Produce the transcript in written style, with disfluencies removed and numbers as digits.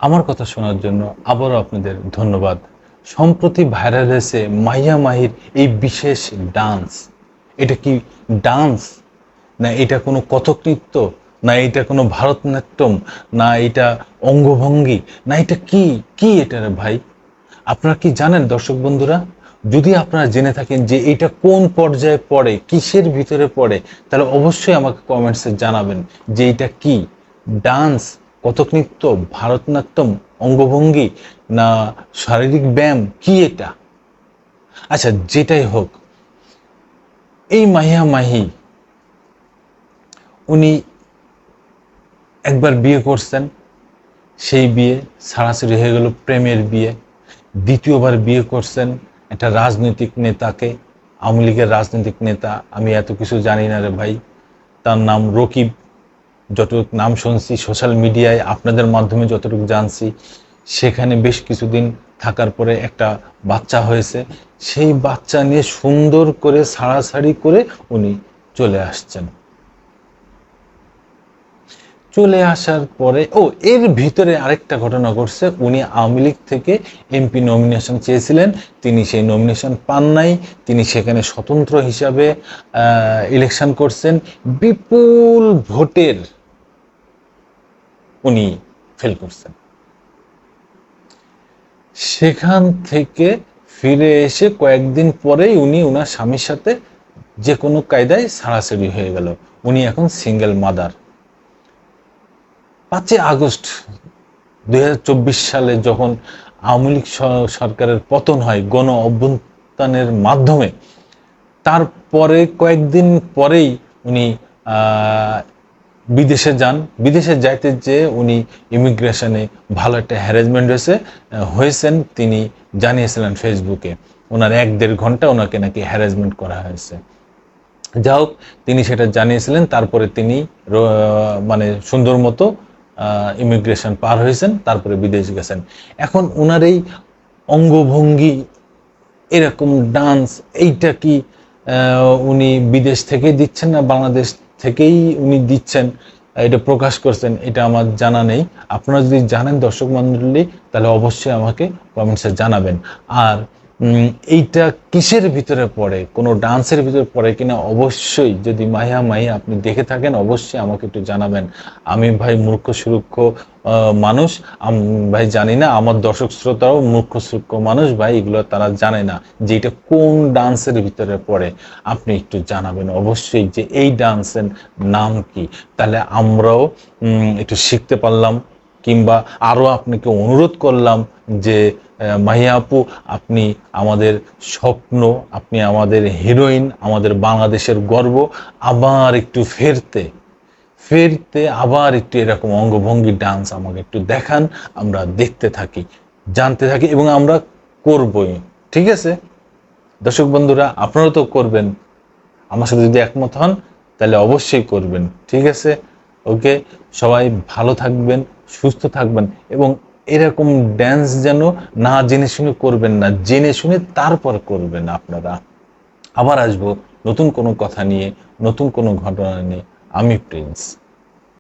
আমার কথা শোনার জন্য আবারও আপনাদের ধন্যবাদ। সম্প্রতি ভাইরাল হয়েছে মাহিয়া মাহির এই বিশেষ ডান্স। এটা কি ডান্স, না এটা কোনো কথক নৃত্য, না এটা কোনো ভারতনাট্যম, না এটা অঙ্গভঙ্গি, না এটা কি কি এটা রে ভাই? আপনারা কি জানেন দর্শক বন্ধুরা? যদি আপনারা জেনে থাকেন যে এটা কোন পর্যায়ে পড়ে, কিসের ভিতরে পড়ে, তাহলে অবশ্যই আমাকে কমেন্টসে জানাবেন যে এটা কি ডান্স, কথক নৃত্য, ভারতনাট্যম, অঙ্গভঙ্গি, না শারীরিক ব্যায়াম, কি এটা? আচ্ছা, যেটাই হোক, এই মাহিয়া মাহি উনি একবার বিয়ে করছেন, সেই বিয়ে ছাড়াছাড়ি হয়ে গেল, প্রেমের বিয়ে। দ্বিতীয়বার বিয়ে করছেন একটা রাজনৈতিক নেতাকে, আওয়ামী লীগের রাজনৈতিক নেতা। আমি এত কিছু জানি না রে ভাই, তার নাম রকিব। যতটুকু নাম শুনছি সোশ্যাল মিডিয়ায়, আপনাদের মাধ্যমে যতটুকু জানছি, সেখানে বেশ কিছুদিন থাকার পরে একটা বাচ্চা হয়েছে। সেই বাচ্চা নিয়ে সুন্দর করে ছাড়াছাড়ি করে উনি চলে আসছেন। চলে আসার পরে এর ভিতরে আরেকটা ঘটনা ঘটছে। উনি আওয়ামী লীগ থেকে এমপি নমিনেশন চেয়েছিলেন, তিনি সেই নমিনেশন পান নাই। তিনি সেখানে স্বতন্ত্র হিসাবে ইলেকশন করছেন, বিপুল ভোটের উনি ফেল করছেন। সেখান থেকে ফিরে এসে কয়েকদিন পরেই উনি ওনার স্বামীর সাথে যে কোনো কায়দায় ছাড়াছাড়ি হয়ে গেল। উনি এখন সিঙ্গেল মাদার। 5 আগস্ট 2024 সালে যখন আওয়ামী লীগ সরকারের পতন হয় গণ অভ্যুত্থানের মাধ্যমে, তারপরে কয়েকদিন পরেই উনি বিদেশে যান। বিদেশে যাইতে যেয়ে উনি ইমিগ্রেশনে ভালো একটা হ্যারাসমেন্ট হয়েছেন। তিনি জানিয়েছিলেন ফেসবুকে, ওনার 1-1.5 ঘন্টা ওনাকে নাকি হ্যারাসমেন্ট করা হয়েছে। যা হোক, তিনি সেটা জানিয়েছিলেন। তারপরে তিনি মানে সুন্দর মতো ইমিগ্রেশন পার হয়েছেন, তারপরে বিদেশ গেছেন। এখন ওনার এই অঙ্গভঙ্গি, এরকম ডান্স, এইটা কি উনি বিদেশ থেকে দিচ্ছেন না বাংলাদেশ থেকেই উনি দিচ্ছেন, এটা প্রকাশ করছেন, এটা আমার জানা নেই। আপনারা যদি জানেন দর্শক মণ্ডলী, তাহলে অবশ্যই আমাকে কমেন্টসে জানাবেন। আর এইটা কিসের ভিতরে পড়ে, কোনো ডান্সের ভিতরে পড়ে কিনা, অবশ্যই যদি মাহিয়া মাহি আপনি দেখে থাকেন অবশ্যই আমাকে একটু জানাবেন। আমি ভাই মূর্খ সুরক্ষ মানুষ, ভাই জানি না, আমার দর্শক শ্রোতাও মূর্খ সুরক্ষ মানুষ ভাই, এগুলো তারা জানে না যে এটা কোন ডান্সের ভিতরে পড়ে। আপনি একটু জানাবেন অবশ্যই যে এই ডান্সের নাম কি, তাহলে আমরাও একটু শিখতে পারলাম। কিংবা আরও আপনাকে অনুরোধ করলাম যে মাহিয়া আপু, আপনি আমাদের স্বপ্ন, আপনি আমাদের হিরোইন, আমাদের বাংলাদেশের গর্ব, আবার একটু ফেরতে আবার একটু এরকম অঙ্গভঙ্গি ডান্স আমাকে একটু দেখান, আমরা দেখতে থাকি, জানতে থাকি, এবং আমরা করবই। ঠিক আছে দর্শক বন্ধুরা, আপনারা তো করবেন, আমার সাথে যদি একমত হন তাহলে অবশ্যই করবেন। ঠিক আছে, ওকে, সবাই ভালো থাকবেন, সুস্থ থাকবেন, এবং এরকম ড্যান্স যেন না জেনে শুনে করবেন না, জেনে শুনে তারপর করবেন। আপনারা আবার আসবো নতুন কোনো কথা নিয়ে, নতুন কোনো ঘটনা নিয়ে। আমি প্রিন্স।